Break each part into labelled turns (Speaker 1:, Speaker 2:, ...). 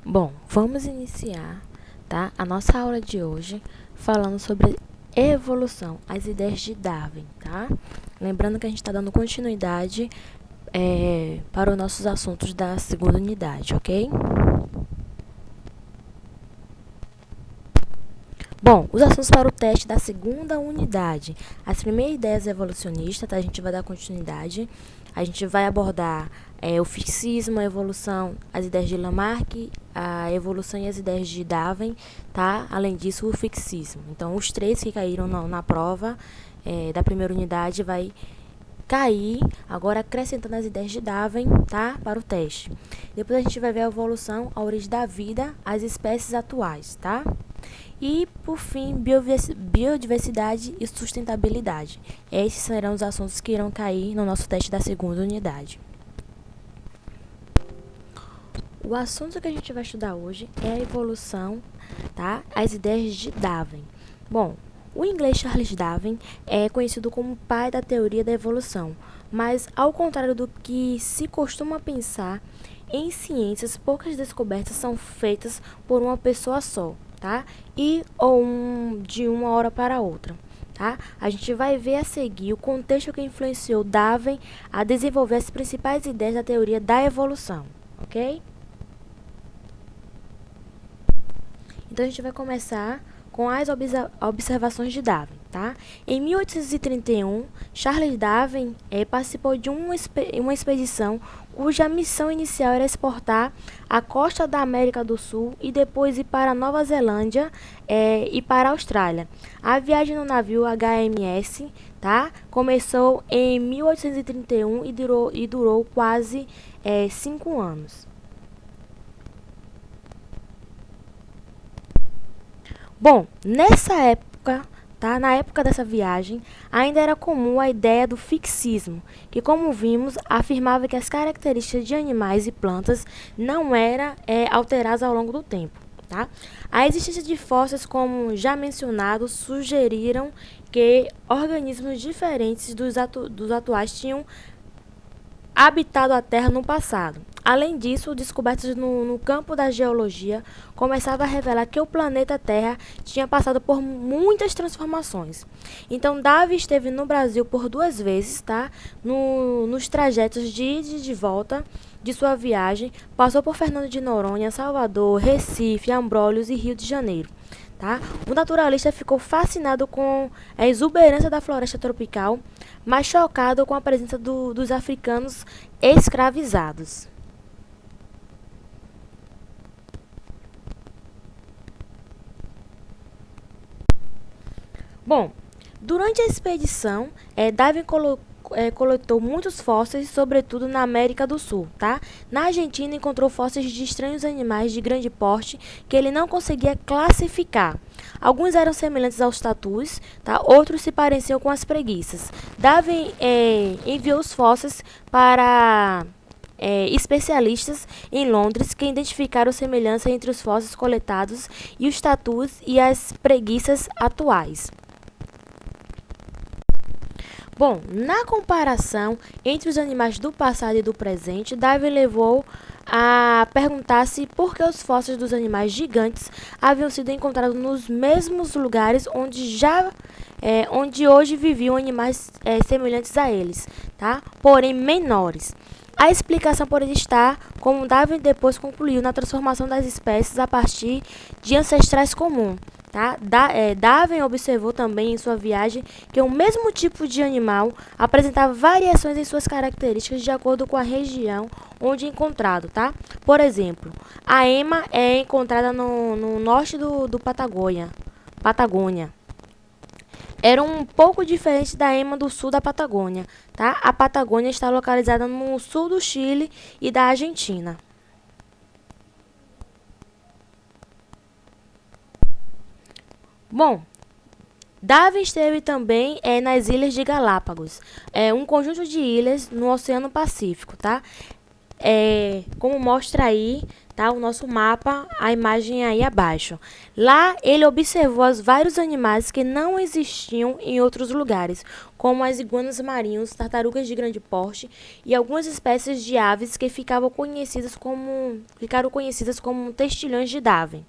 Speaker 1: Bom, vamos iniciar, tá, a nossa aula de hoje falando sobre evolução, as ideias de Darwin, tá? Lembrando que a gente está dando continuidade para os nossos assuntos da segunda unidade, ok? Bom, os assuntos para o teste da segunda unidade. As primeiras ideias evolucionistas, tá? A gente vai dar continuidade. A gente vai abordar o fixismo, a evolução, as ideias de Lamarck, a evolução e as ideias de Darwin, tá? Além disso, o fixismo. Então, os três que caíram na prova da primeira unidade vai cair, agora acrescentando as ideias de Darwin, tá? Para o teste. Depois a gente vai ver a evolução, a origem da vida, as espécies atuais, tá? E, por fim, biodiversidade e sustentabilidade. Esses serão os assuntos que irão cair no nosso teste da segunda unidade. O assunto que a gente vai estudar hoje é a evolução, tá? As ideias de Darwin. Bom, o inglês Charles Darwin é conhecido como pai da teoria da evolução, mas, ao contrário do que se costuma pensar, em ciências poucas descobertas são feitas por uma pessoa só, tá? De uma hora para outra, tá? A gente vai ver a seguir o contexto que influenciou Darwin a desenvolver as principais ideias da teoria da evolução, ok? Então a gente vai começar com as observações de Darwin, tá? Em 1831, Charles Darwin participou de uma expedição cuja missão inicial era exportar a costa da América do Sul e depois ir para Nova Zelândia e para a Austrália. A viagem no navio HMS, tá? Começou em 1831 e durou quase 5 anos. Bom, nessa época, tá? Na época dessa viagem, ainda era comum a ideia do fixismo, que, como vimos, afirmava que as características de animais e plantas não eram alteradas ao longo do tempo, tá? A existência de fósseis, como já mencionado, sugeriram que organismos diferentes dos atuais tinham habitado a Terra no passado. Além disso, descobertas no campo da geologia começavam a revelar que o planeta Terra tinha passado por muitas transformações. Então, Darwin esteve no Brasil por 2 vezes, tá? Nos trajetos de ida e de volta de sua viagem, passou por Fernando de Noronha, Salvador, Recife, Abrolhos e Rio de Janeiro. Tá? O naturalista ficou fascinado com a exuberância da floresta tropical, mas chocado com a presença dos africanos escravizados. Bom, durante a expedição, Darwin coletou muitos fósseis, sobretudo na América do Sul, tá? Na Argentina encontrou fósseis de estranhos animais de grande porte que ele não conseguia classificar. Alguns eram semelhantes aos tatus, tá? Outros se pareciam com as preguiças. Darwin enviou os fósseis para especialistas em Londres que identificaram semelhança entre os fósseis coletados e os tatus e as preguiças atuais. Bom, na comparação entre os animais do passado e do presente, Darwin levou a perguntar-se por que os fósseis dos animais gigantes haviam sido encontrados nos mesmos lugares onde hoje viviam animais semelhantes a eles, tá? Porém menores. A explicação pode estar, como Darwin depois concluiu, na transformação das espécies a partir de ancestrais comuns. Tá? Darwin observou também em sua viagem que o mesmo tipo de animal apresentava variações em suas características de acordo com a região onde encontrado. Tá? Por exemplo, a ema é encontrada no norte do Patagônia. Era um pouco diferente da ema do sul da Patagônia. Tá? A Patagônia está localizada no sul do Chile e da Argentina. Bom, Darwin esteve também nas Ilhas de Galápagos, um conjunto de ilhas no Oceano Pacífico, tá? Como mostra aí, tá? O nosso mapa, a imagem aí abaixo. Lá ele observou os vários animais que não existiam em outros lugares, como as iguanas marinhos, tartarugas de grande porte e algumas espécies de aves que ficaram conhecidas como textilhões de Darwin.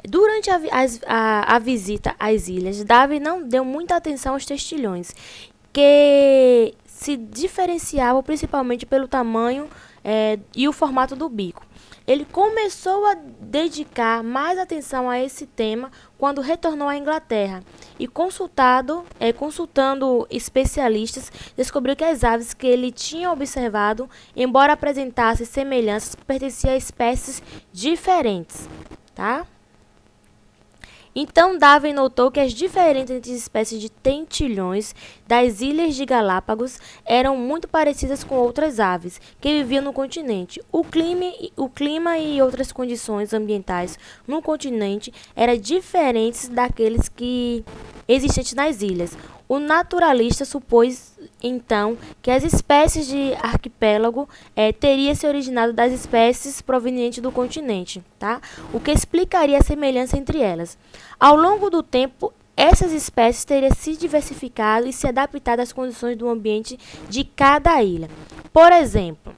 Speaker 1: Durante a visita às ilhas, Darwin não deu muita atenção aos textilhões, que se diferenciavam principalmente pelo tamanho e o formato do bico. Ele começou a dedicar mais atenção a esse tema quando retornou à Inglaterra e consultando especialistas, descobriu que as aves que ele tinha observado, embora apresentassem semelhanças, pertenciam a espécies diferentes, tá? Então, Darwin notou que as diferentes espécies de tentilhões das ilhas de Galápagos eram muito parecidas com outras aves que viviam no continente. O clima e outras condições ambientais no continente eram diferentes daqueles que existentes nas ilhas. O naturalista supôs, então, que as espécies de arquipélago teriam se originado das espécies provenientes do continente, tá? O que explicaria a semelhança entre elas. Ao longo do tempo, essas espécies teriam se diversificado e se adaptado às condições do ambiente de cada ilha. Por exemplo,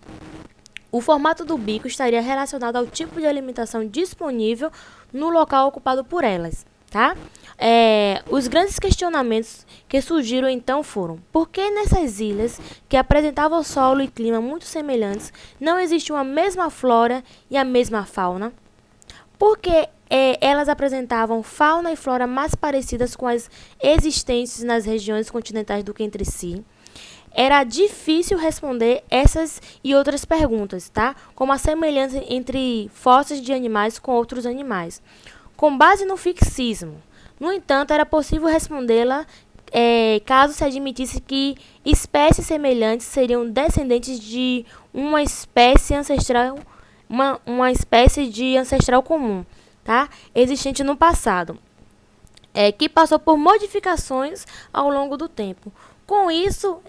Speaker 1: o formato do bico estaria relacionado ao tipo de alimentação disponível no local ocupado por elas, tá? Os grandes questionamentos que surgiram então foram: por que nessas ilhas, que apresentavam solo e clima muito semelhantes, não existiam a mesma flora e a mesma fauna? Por que elas apresentavam fauna e flora mais parecidas com as existentes nas regiões continentais do que entre si? Era difícil responder essas e outras perguntas, tá? Como a semelhança entre fósseis de animais com outros animais. Com base no fixismo, no entanto, era possível respondê-la caso se admitisse que espécies semelhantes seriam descendentes de uma espécie ancestral, uma espécie de ancestral comum, tá? Existente no passado, que passou por modificações ao longo do tempo. Com isso,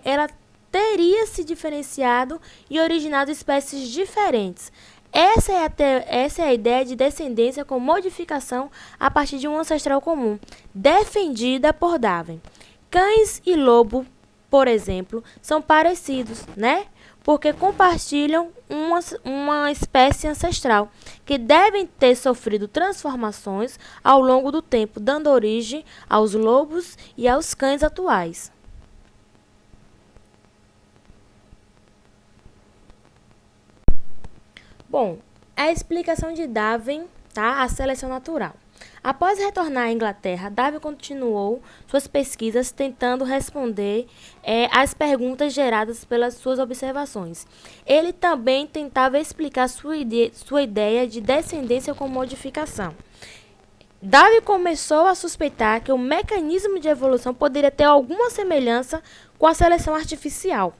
Speaker 1: ela teria se diferenciado e originado espécies diferentes. Essa é a ideia de descendência com modificação a partir de um ancestral comum, defendida por Darwin. Cães e lobo, por exemplo, são parecidos, né? Porque compartilham uma espécie ancestral, que devem ter sofrido transformações ao longo do tempo, dando origem aos lobos e aos cães atuais. Bom, a explicação de Darwin, tá? A seleção natural. Após retornar à Inglaterra, Darwin continuou suas pesquisas tentando responder às perguntas geradas pelas suas observações. Ele também tentava explicar sua ideia de descendência com modificação. Darwin começou a suspeitar que o mecanismo de evolução poderia ter alguma semelhança com a seleção artificial,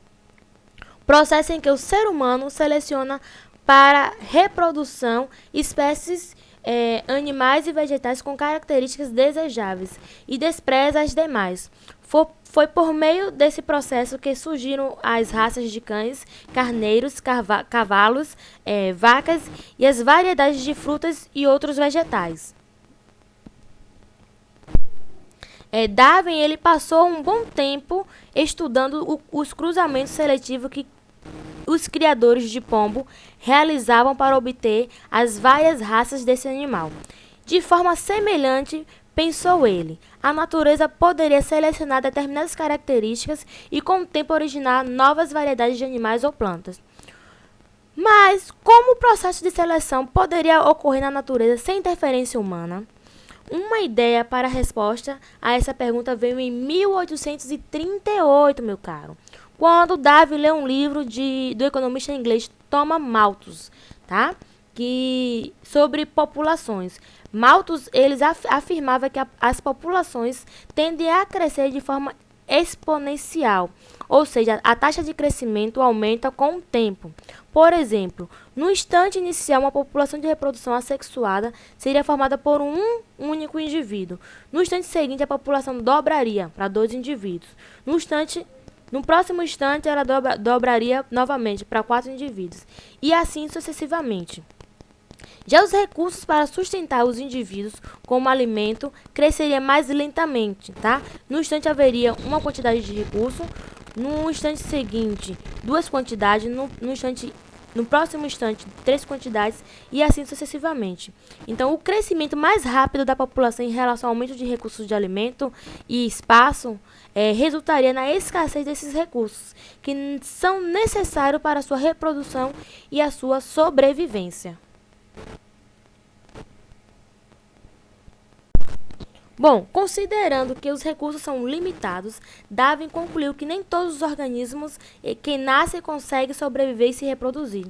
Speaker 1: processo em que o ser humano seleciona para reprodução espécies animais e vegetais com características desejáveis e despreza as demais. Foi por meio desse processo que surgiram as raças de cães, carneiros, cavalos, vacas e as variedades de frutas e outros vegetais. Darwin ele passou um bom tempo estudando os cruzamentos seletivos que os criadores de pombo realizavam para obter as várias raças desse animal. De forma semelhante, pensou ele, a natureza poderia selecionar determinadas características e com o tempo originar novas variedades de animais ou plantas. Mas como o processo de seleção poderia ocorrer na natureza sem interferência humana? Uma ideia para a resposta a essa pergunta veio em 1838, meu caro, quando Darwin leu um livro do economista inglês Thomas Malthus, tá? Sobre populações. Malthus afirmava que as populações tendem a crescer de forma exponencial, ou seja, a taxa de crescimento aumenta com o tempo. Por exemplo, no instante inicial, uma população de reprodução assexuada seria formada por um único indivíduo. No instante seguinte, a população dobraria para 2 indivíduos. No instante No próximo instante, ela dobraria novamente para 4 indivíduos, e assim sucessivamente. Já os recursos para sustentar os indivíduos como alimento cresceria mais lentamente, tá? No instante haveria uma quantidade de recurso, no instante seguinte, duas quantidades, no próximo instante, 3 quantidades e assim sucessivamente. Então, o crescimento mais rápido da população em relação ao aumento de recursos de alimento e espaço resultaria na escassez desses recursos, que são necessários para a sua reprodução e a sua sobrevivência. Bom, considerando que os recursos são limitados, Darwin concluiu que nem todos os organismos que nascem conseguem sobreviver e se reproduzir.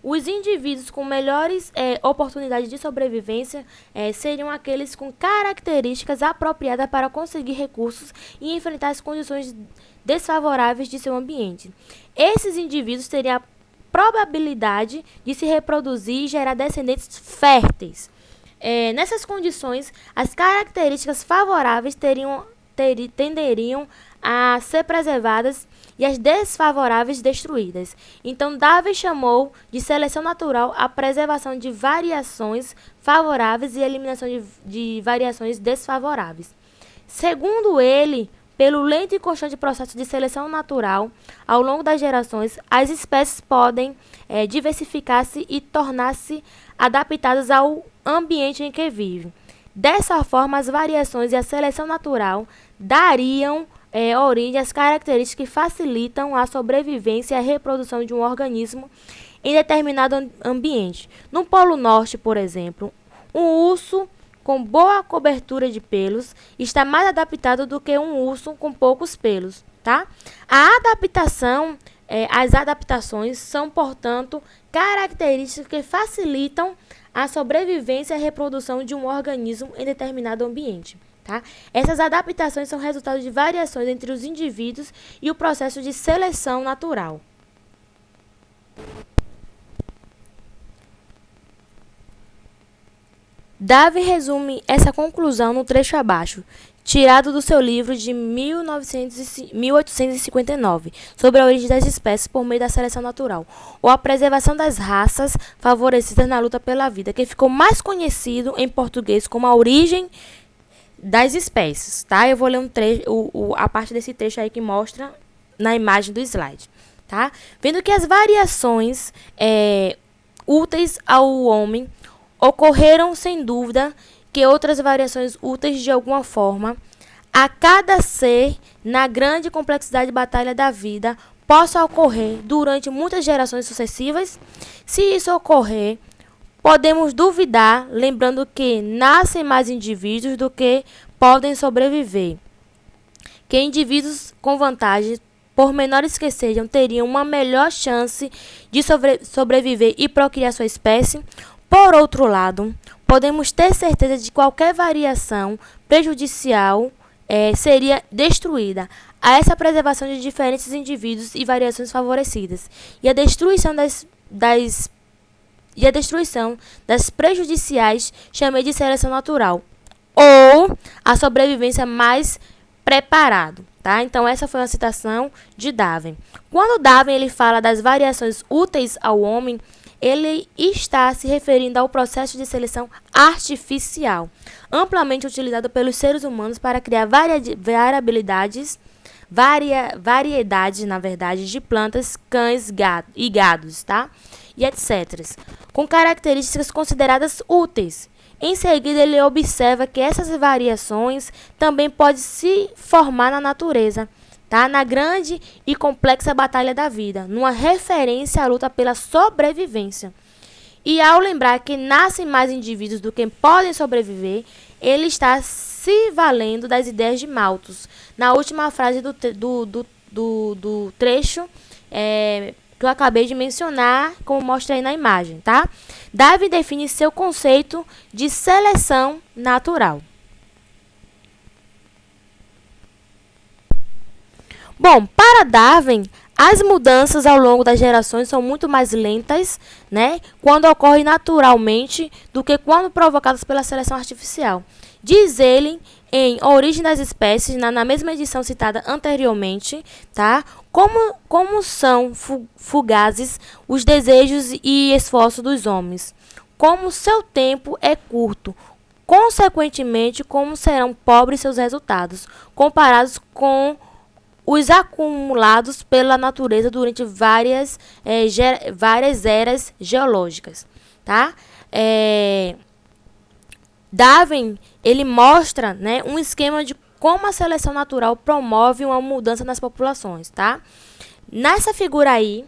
Speaker 1: Os indivíduos com melhores oportunidades de sobrevivência seriam aqueles com características apropriadas para conseguir recursos e enfrentar as condições desfavoráveis de seu ambiente. Esses indivíduos teriam a probabilidade de se reproduzir e gerar descendentes férteis. Nessas condições, as características favoráveis tenderiam a ser preservadas e as desfavoráveis destruídas. Então, Darwin chamou de seleção natural a preservação de variações favoráveis e eliminação de variações desfavoráveis. Segundo ele, pelo lento e constante processo de seleção natural, ao longo das gerações, as espécies podem diversificar-se e tornar-se adaptadas ao ambiente em que vivem. Dessa forma, as variações e a seleção natural dariam origem às características que facilitam a sobrevivência e a reprodução de um organismo em determinado ambiente. No Polo Norte, por exemplo, um urso com boa cobertura de pelos está mais adaptado do que um urso com poucos pelos, tá? As adaptações são, portanto, características que facilitam a sobrevivência e a reprodução de um organismo em determinado ambiente, tá? Essas adaptações são resultado de variações entre os indivíduos e o processo de seleção natural. Darwin resume essa conclusão no trecho abaixo, tirado do seu livro de 1859, sobre a origem das espécies por meio da seleção natural, ou a preservação das raças favorecidas na luta pela vida, que ficou mais conhecido em português como a origem das espécies, tá? Eu vou ler a parte desse trecho aí que mostra na imagem do slide, tá? Vendo que as variações úteis ao homem ocorreram sem dúvida que outras variações úteis de alguma forma a cada ser na grande complexidade de batalha da vida possa ocorrer durante muitas gerações sucessivas. Se isso ocorrer, podemos duvidar, lembrando que nascem mais indivíduos do que podem sobreviver. Que indivíduos com vantagens, por menores que sejam, teriam uma melhor chance de sobreviver e procriar sua espécie. Por outro lado, podemos ter certeza de que qualquer variação prejudicial seria destruída a essa preservação de diferentes indivíduos e variações favorecidas, e a destruição das prejudiciais chamei de seleção natural, ou a sobrevivência mais preparado, tá? Então essa foi uma citação de Darwin. Quando Darwin ele fala das variações úteis ao homem, ele está se referindo ao processo de seleção artificial, amplamente utilizado pelos seres humanos para criar variedades, na verdade, de plantas, cães e gados, tá? E etc., com características consideradas úteis. Em seguida, ele observa que essas variações também podem se formar na natureza, tá? Na grande e complexa batalha da vida, numa referência à luta pela sobrevivência. E ao lembrar que nascem mais indivíduos do que podem sobreviver, ele está se valendo das ideias de Malthus, na última frase do trecho que eu acabei de mencionar, como mostra aí na imagem, tá? Darwin define seu conceito de seleção natural. Bom, para Darwin, as mudanças ao longo das gerações são muito mais lentas, né, quando ocorrem naturalmente do que quando provocadas pela seleção artificial. Diz ele em Origem das Espécies, na mesma edição citada anteriormente, tá? Como são fugazes os desejos e esforços dos homens? Como seu tempo é curto, consequentemente, como serão pobres seus resultados, comparados com os acumulados pela natureza durante várias eras geológicas, tá? Darwin, ele mostra, né, um esquema de como a seleção natural promove uma mudança nas populações, tá? Nessa figura aí,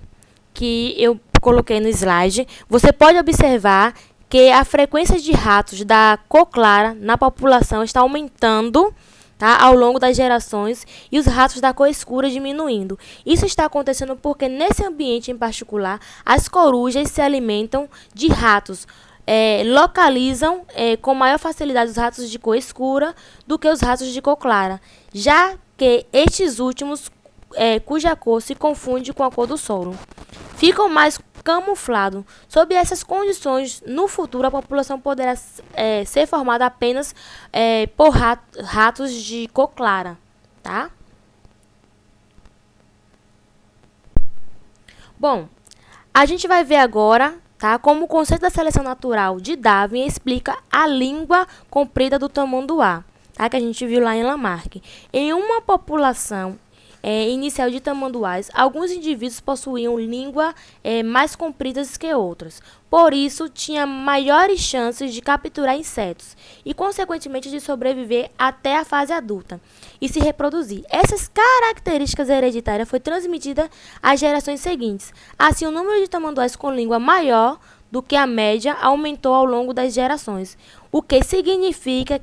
Speaker 1: que eu coloquei no slide, você pode observar que a frequência de ratos da cor clara na população está aumentando, tá, ao longo das gerações, e os ratos da cor escura diminuindo. Isso está acontecendo porque nesse ambiente em particular, as corujas se alimentam de ratos, localizam com maior facilidade os ratos de cor escura do que os ratos de cor clara, já que estes últimos, cuja cor se confunde com a cor do solo, ficam mais camuflados. Sob essas condições, no futuro, a população poderá ser formada apenas por ratos de cor clara, tá? Bom, a gente vai ver agora, tá, como o conceito da seleção natural de Darwin explica a língua comprida do tamanduá, tá, que a gente viu lá em Lamarck. Em uma população inicial de tamanduás, alguns indivíduos possuíam língua mais compridas que outras. Por isso, tinha maiores chances de capturar insetos e, consequentemente, de sobreviver até a fase adulta e se reproduzir. Essas características hereditárias foram transmitidas às gerações seguintes. Assim, o número de tamanduás com língua maior do que a média aumentou ao longo das gerações, o que significa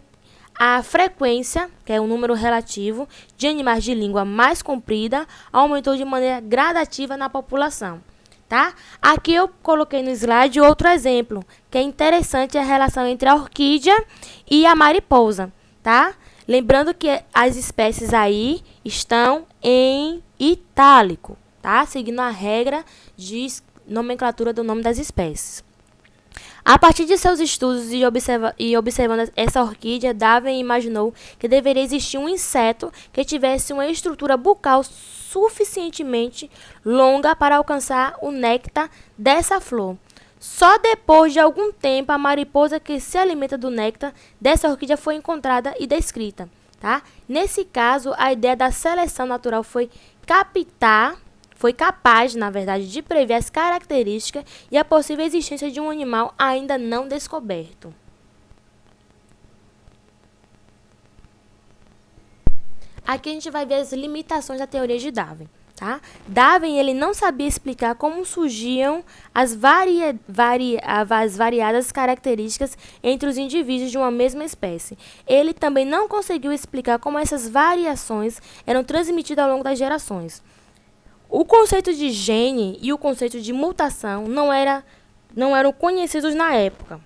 Speaker 1: a frequência, que é um número relativo, de animais de língua mais comprida aumentou de maneira gradativa na população, tá? Aqui eu coloquei no slide outro exemplo, que é interessante, a relação entre a orquídea e a mariposa, tá? Lembrando que as espécies aí estão em itálico, tá? Seguindo a regra de nomenclatura do nome das espécies. A partir de seus estudos e observando essa orquídea, Darwin imaginou que deveria existir um inseto que tivesse uma estrutura bucal suficientemente longa para alcançar o néctar dessa flor. Só depois de algum tempo, a mariposa que se alimenta do néctar dessa orquídea foi encontrada e descrita, tá? Nesse caso, a ideia da seleção natural foi capaz, na verdade, de prever as características e a possível existência de um animal ainda não descoberto. Aqui a gente vai ver as limitações da teoria de Darwin, tá? Darwin, ele não sabia explicar como surgiam as variadas características entre os indivíduos de uma mesma espécie. Ele também não conseguiu explicar como essas variações eram transmitidas ao longo das gerações. O conceito de gene e o conceito de mutação não eram conhecidos na época.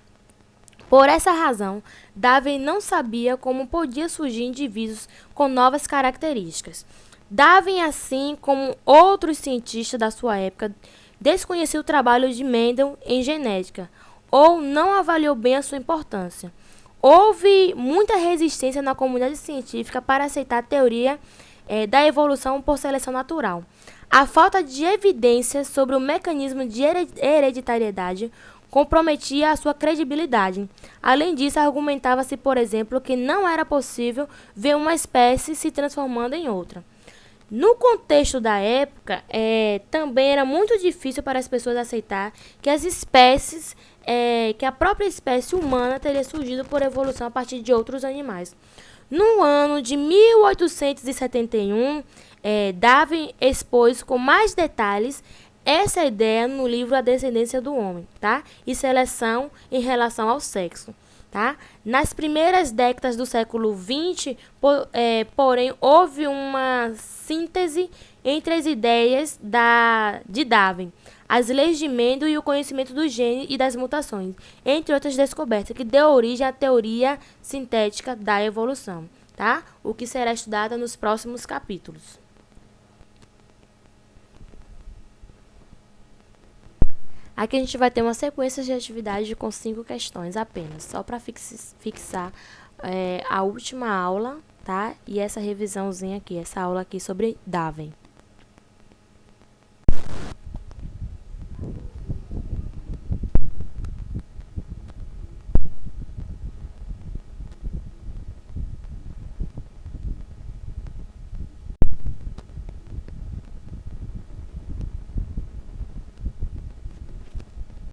Speaker 1: Por essa razão, Darwin não sabia como podia surgir indivíduos com novas características. Darwin, assim como outros cientistas da sua época, desconhecia o trabalho de Mendel em genética ou não avaliou bem a sua importância. Houve muita resistência na comunidade científica para aceitar a teoria da evolução por seleção natural. A falta de evidências sobre o mecanismo de hereditariedade comprometia a sua credibilidade. Além disso, argumentava-se, por exemplo, que não era possível ver uma espécie se transformando em outra. No contexto da época, também era muito difícil para as pessoas aceitar que que a própria espécie humana teria surgido por evolução a partir de outros animais. No ano de 1871, Darwin expôs com mais detalhes essa ideia no livro A Descendência do Homem, tá? E Seleção em Relação ao Sexo, tá? Nas primeiras décadas do século XX, porém, houve uma síntese entre as ideias de Darwin, as leis de Mendel e o conhecimento do gene e das mutações, entre outras descobertas, que deu origem à teoria sintética da evolução, tá? O que será estudado nos próximos capítulos. Aqui a gente vai ter uma sequência de atividades com 5 questões apenas, só para fixar a última aula, tá? E essa revisãozinha aqui, essa aula aqui sobre Darwin.